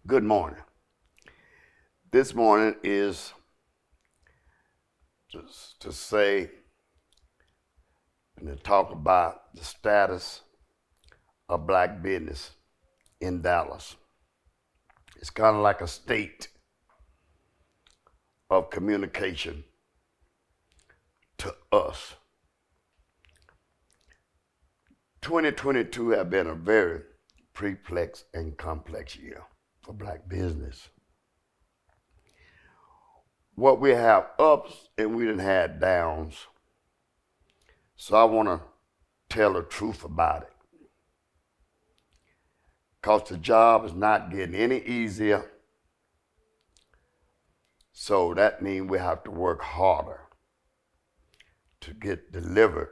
Good morning. This morning is to say and to talk about the status of black business in Dallas. It's kind of like a state of communication to us. 2022 has been a very perplex and complex year for black business. What we have ups and we done had downs. So I want to tell the truth about it. Because the job is not getting any easier. So that means we have to work harder to get delivered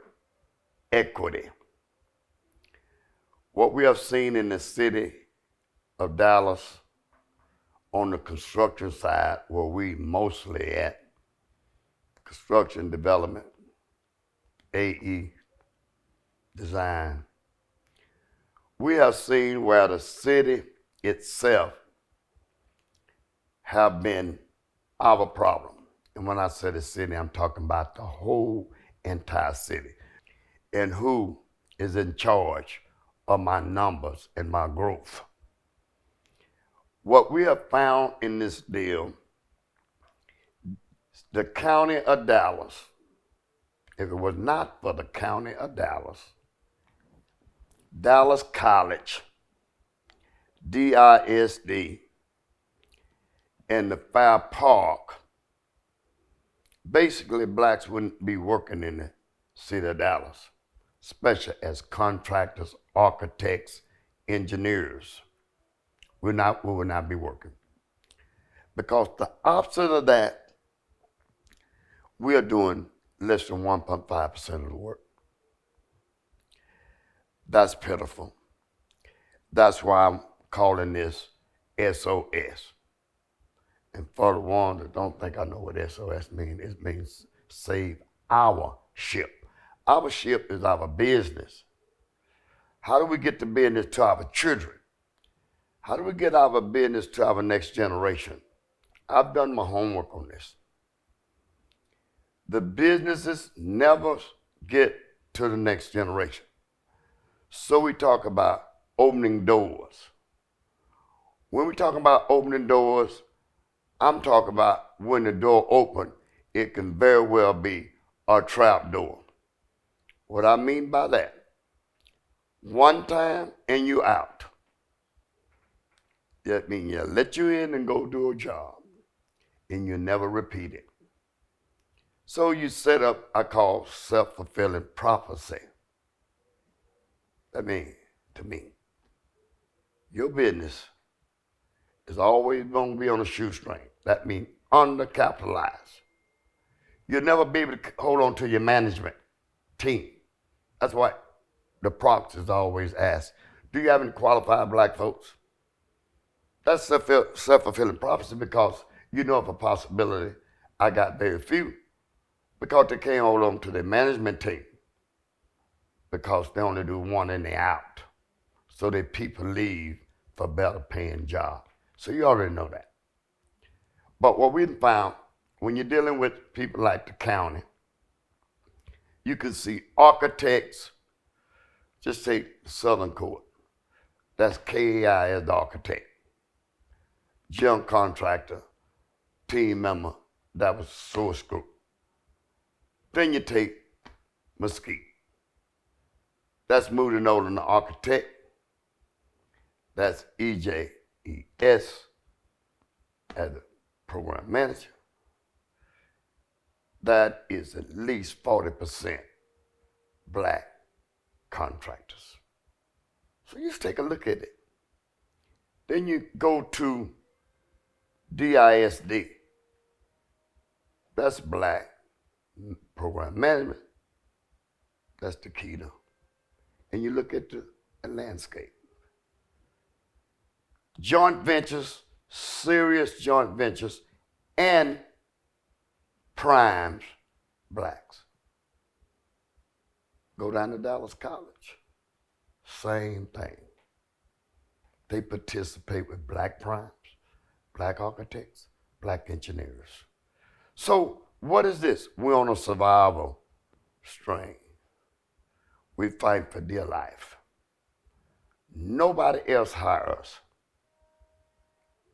equity. What we have seen in the city of Dallas on the construction side, where we mostly at, construction development, AE, design, we have seen where the city itself have been our problem. And when I say the city, I'm talking about the whole entire city. And who is in charge of my numbers and my growth. What we have found in this deal, the county of Dallas, if it was not for the county of Dallas, Dallas College, DISD, and the Fair Park, basically blacks wouldn't be working in the city of Dallas, especially as contractors, architects, engineers. We would not be working. Because the opposite of that, we are doing less than 1.5% of the work. That's pitiful. That's why I'm calling this SOS. And for the ones that don't think I know what SOS means, it means save our ship. Our ship is our business. How do we get the business to our children? How do we get our business to our next generation? I've done my homework on this. The businesses never get to the next generation. So we talk about opening doors. When we talk about opening doors, I'm talking about when the door opens, it can very well be a trap door. What I mean by that, one time and you out. That means you let you in and go do a job, and you never repeat it. So you set up, I call self-fulfilling prophecy. That means, to me, your business is always going to be on a shoestring. That means undercapitalized. You'll never be able to hold on to your management team. That's why the proctors always ask, do you have any qualified black folks? That's self-fulfilling prophecy because you know of a possibility I got very few because they can't hold on to their management team because they only do one and they out. So their people leave for better paying jobs. So you already know that. But what we found, when you're dealing with people like the county, you can see architects, just take Southern Court. That's KAI as the architect. General contractor, team member, that was SOS group. Then you take Mesquite. That's Moody Nolan, the architect. That's EJES as the program manager. That is at least 40% black contractors. So you just take a look at it. Then you go to DISD. That's black program management. That's the key to. And you look at the landscape. Joint ventures, serious joint ventures, and primes, blacks. Go down to Dallas College. Same thing. they participate with black primes, black architects, black engineers. So what is this? We're on a survival strain. We fight for dear life. Nobody else hire us.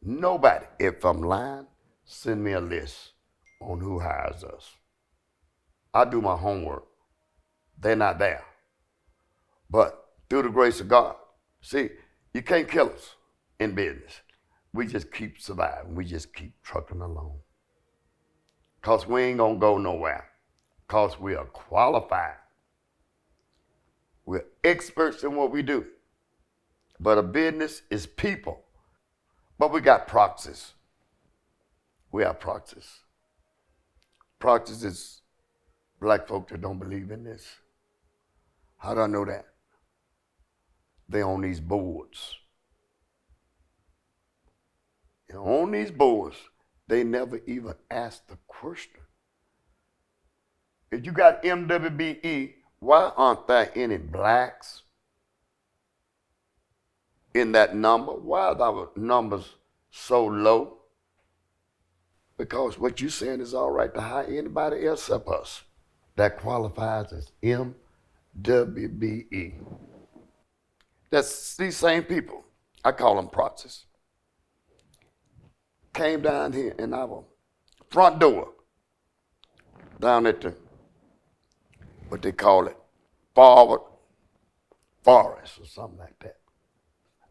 Nobody. If I'm lying, send me a list on who hires us. I do my homework. They're not there. But through the grace of God, see, you can't kill us in business. We just keep surviving. We just keep trucking along. Because we ain't going to go nowhere. Because we are qualified. We're experts in what we do. But a business is people. But we got proxies. We have proxies. Proxies is black folk that don't believe in this. How do I know that? They on these boards. And on these boards, they never even ask the question. If you got MWBE, why aren't there any blacks in that number? Why are our numbers so low? Because what you're saying is all right to hire anybody else except us that qualifies as MWBE. That's these same people. I call them proxies. Came down here in our front door, down at the, what they call it, forward forest or something like that.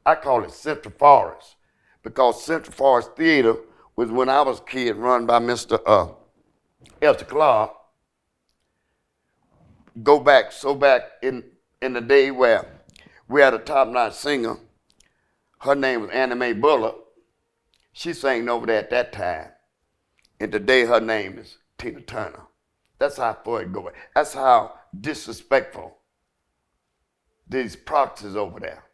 I call it Central Forest because Central Forest Theater was when I was a kid run by Mr. Elster Clark. Go back, so back in the day where we had a top-notch singer. Her name was Annie Mae Bullock. She sang over there at that time. And today her name is Tina Turner. That's how far it goes. That's how disrespectful these proxies over there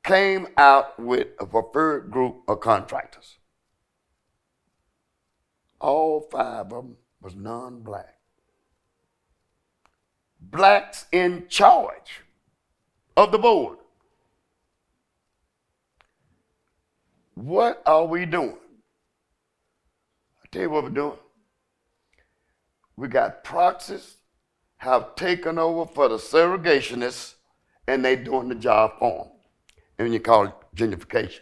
came out with a preferred group of contractors. All 5 of them was non-black. Blacks in charge of the board. What are we doing? I tell you what we're doing. We got proxies have taken over for the segregationists, and they doing the job for them. And you call it gentrification.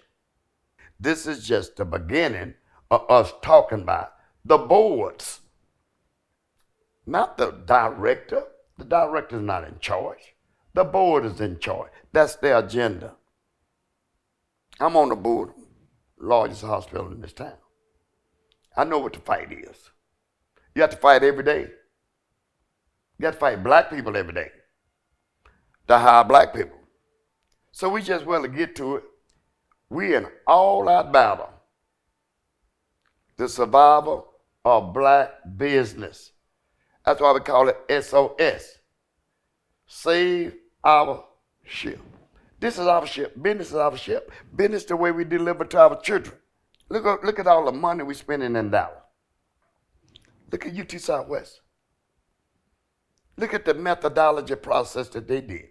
This is just the beginning of us talking about the boards, not the director. The director is not in charge. The board is in charge. That's their agenda. I'm on the board, largest hospital in this town. I know what the fight is. You have to fight every day. You have to fight black people every day to hire black people. So we just want to get to it. We in all-out battle. The survival of black business. That's why we call it SOS. Save our ship. This is our ship. Business is our ship. Business the way we deliver to our children. Look at all the money we're spending in Dallas. Look at UT Southwest. Look at the methodology process that they did.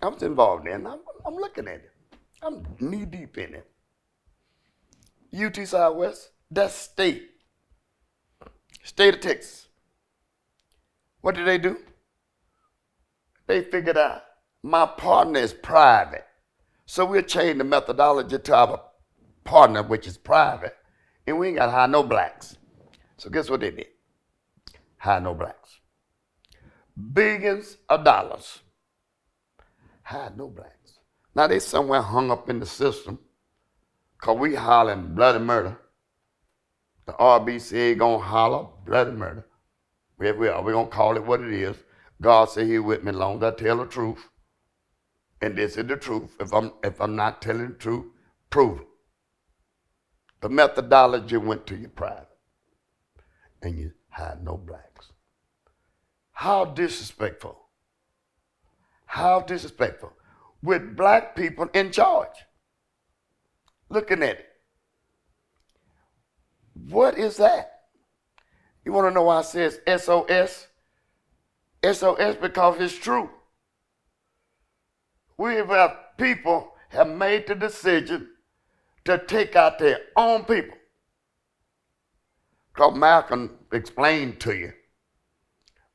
I was involved in it. I'm looking at it. I'm knee deep in it. UT Southwest, that's state of Texas. What did they do? They figured out my partner is private. So we'll change the methodology to our partner, which is private, and we ain't got to hire no blacks. So guess what they did? Hire no blacks. Billions of dollars. Hire no blacks. Now they somewhere hung up in the system because we hollering bloody murder. The RBCA gonna holler bloody murder. We are. We're gonna call it what it is. God said He with me as long as I tell the truth. And this is the truth. If I'm not telling the truth, prove it. The methodology went to your private. And you had no blacks. How disrespectful. How disrespectful. With black people in charge. Looking at it. What is that? You want to know why it says SOS? SOS because it's true. We have people have made the decision to take out their own people. Because Malcolm explained to you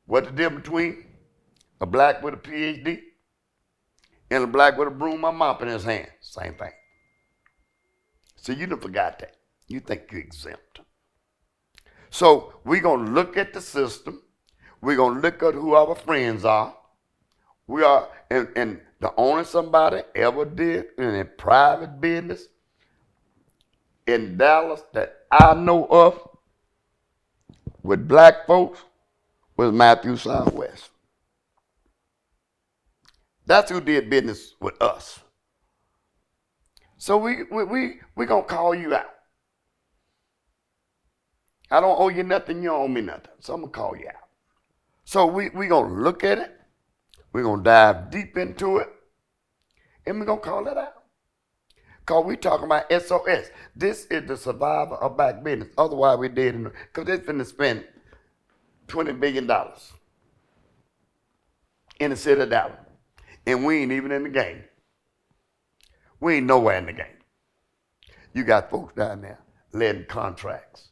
what the difference between a black with a PhD and a black with a broom or mop in his hand. Same thing. So you done forgot that. You think you're exempt. So we're going to look at the system. We're going to look at who our friends are. We are, and the only somebody ever did in a private business in Dallas that I know of with black folks was Matthew Southwest. That's who did business with us. So we're going to call you out. I don't owe you nothing, you don't owe me nothing. So I'm going to call you out. So we're going to look at it. We're going to dive deep into it. And we're going to call it out. Because we're talking about SOS. This is the survivor of black business. Otherwise, we're dead. Because they're finna spend $20 billion in the city of Dallas. And we ain't even in the game. We ain't nowhere in the game. You got folks down there letting contracts.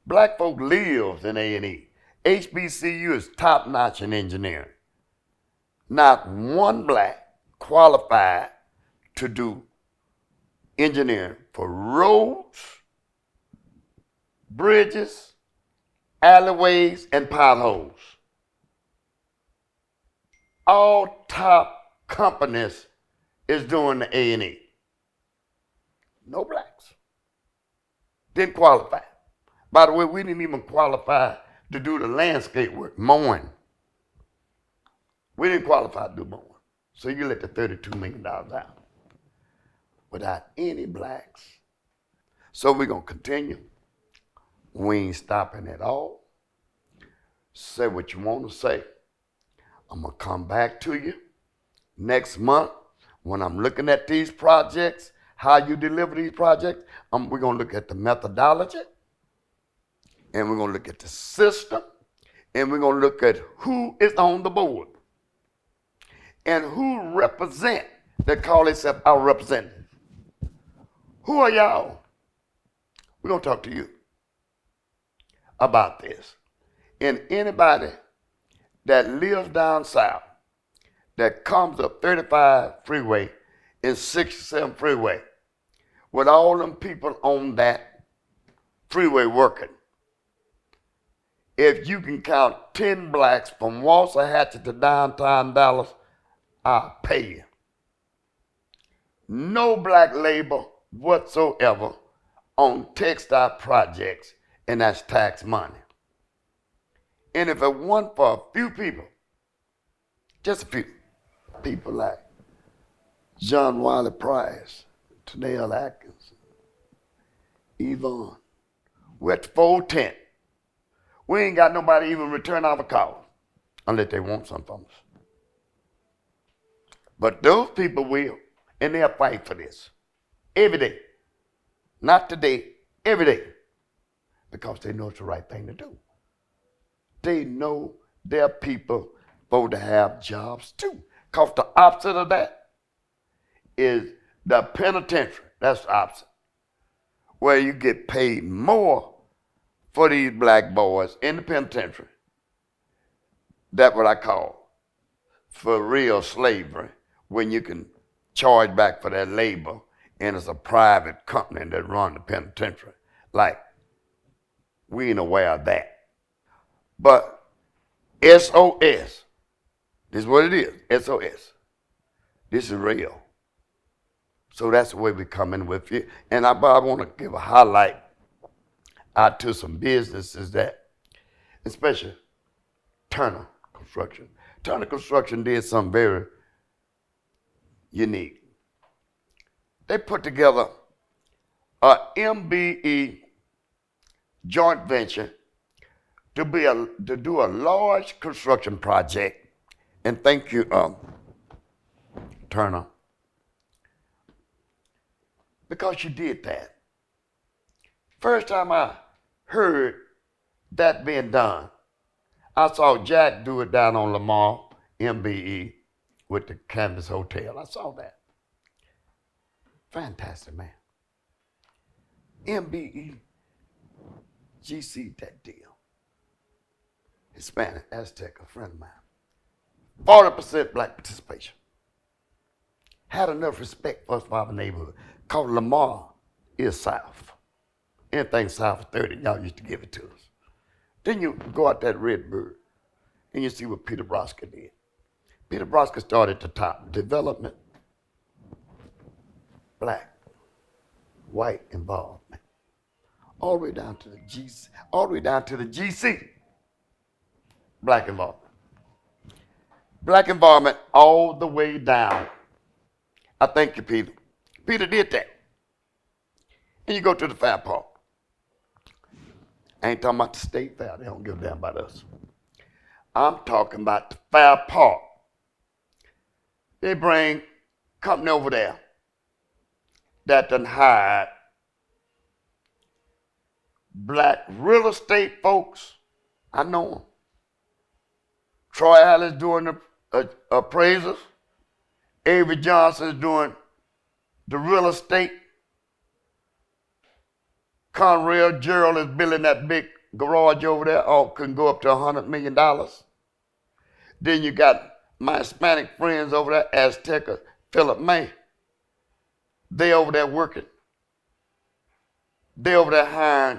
Black folk lives in A&E. HBCU is top-notch in engineering. Not one black qualified to do engineering for roads, bridges, alleyways, and potholes. All top companies is doing the A&E. No blacks. Didn't qualify. By the way, we didn't even qualify to do the landscape work, mowing. We didn't qualify to do mowing. So you let the $32 million out without any blacks. So we're going to continue. We ain't stopping at all. Say what you want to say. I'm going to come back to you next month when I'm looking at these projects, how you deliver these projects. We're going to look at the methodology, and we're going to look at the system, and we're going to look at who is on the board and who represent, they call themselves our representatives. Who are y'all? We're going to talk to you about this. And anybody that lives down south, that comes up 35 freeway and 67 freeway, with all them people on that freeway working, if you can count 10 blacks from Waxahachie to downtown Dallas, I'll pay you. No black labor whatsoever on textile projects, and that's tax money. And if it weren't for a few people, just a few people like John Wiley Price, Tanell Atkins, Yvonne, we're at 410. We ain't got nobody even return our call unless they want something from us. But those people will, and they'll fight for this every day. Not today, every day. Because they know it's the right thing to do. They know their people supposed to have jobs too. Because the opposite of that is the penitentiary. That's the opposite. Where you get paid more for these black boys in the penitentiary. That's what I call for real slavery, when you can charge back for that labor and it's a private company that runs the penitentiary. Like, we ain't aware of that. But SOS, this is what it is, SOS. This is real. So that's the way we come in with you. And I want to give a highlight out to some businesses that, especially Turner Construction. Turner Construction did something very unique. They put together a MBE joint venture to do a large construction project. And thank you, Turner, because you did that. First time I heard that being done, I saw Jack do it down on Lamar, MBE, with the Canvas Hotel. I saw that. Fantastic man. MBE, GC, that deal. Hispanic, Aztec, a friend of mine. 40% black participation. Had enough respect for us for our neighborhood. Called Lamar is South. Anything south of 30, y'all used to give it to us. Then you go out that red bird and you see what Peter Brosker did. Peter Brosker started at the top. Development, black, white involvement. All the way down to the GC, all the way down to the GC. Black involvement. Black involvement all the way down. I thank you, Peter. Peter did that. And you go to the fair park. I ain't talking about the state fair. They don't give a damn about us. I'm talking about the fair park. They bring company over there that done hired black real estate folks. I know them. Troy Allen's doing the appraisals. Avery Johnson's doing the real estate. Conrail Gerald is building that big garage over there. Oh, can go up to $100 million. Then you got my Hispanic friends over there, Azteca, Philip May. They over there working. They over there hiring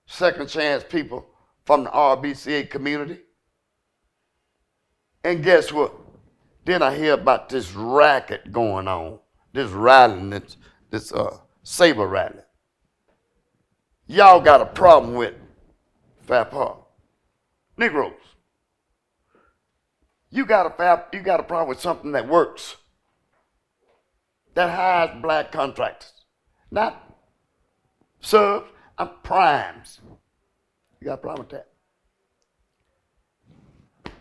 second chance people from the RBCA community. And guess what? Then I hear about this racket going on, this rattling, this saber rattling. Y'all got a problem with Fair Park. Negroes. You got a problem with something that works, that hires black contractors, not subs, primes. You got a problem with that?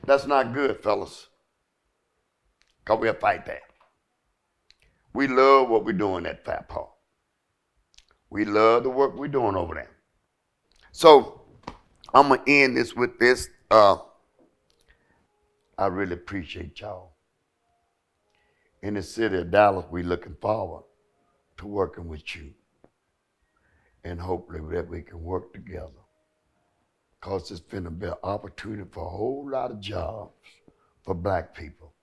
That's not good, fellas, because we'll fight that. We love what we're doing at Fair Park. We love the work we're doing over there. So I'm going to end this with this. I really appreciate y'all. In the city of Dallas, we're looking forward to working with you. And hopefully that we can work together. Because it's been a big opportunity for a whole lot of jobs for black people.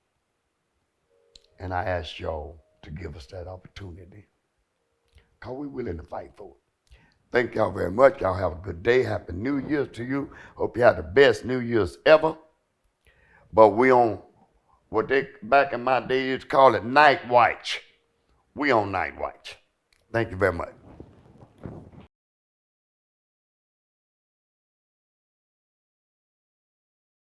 And I ask y'all to give us that opportunity. Because we're willing to fight for it. Thank y'all very much. Y'all have a good day. Happy New Year to you. Hope you have the best New Year's ever. But we on what they back in my day used to call it night watch. We on night watch. Thank you very much.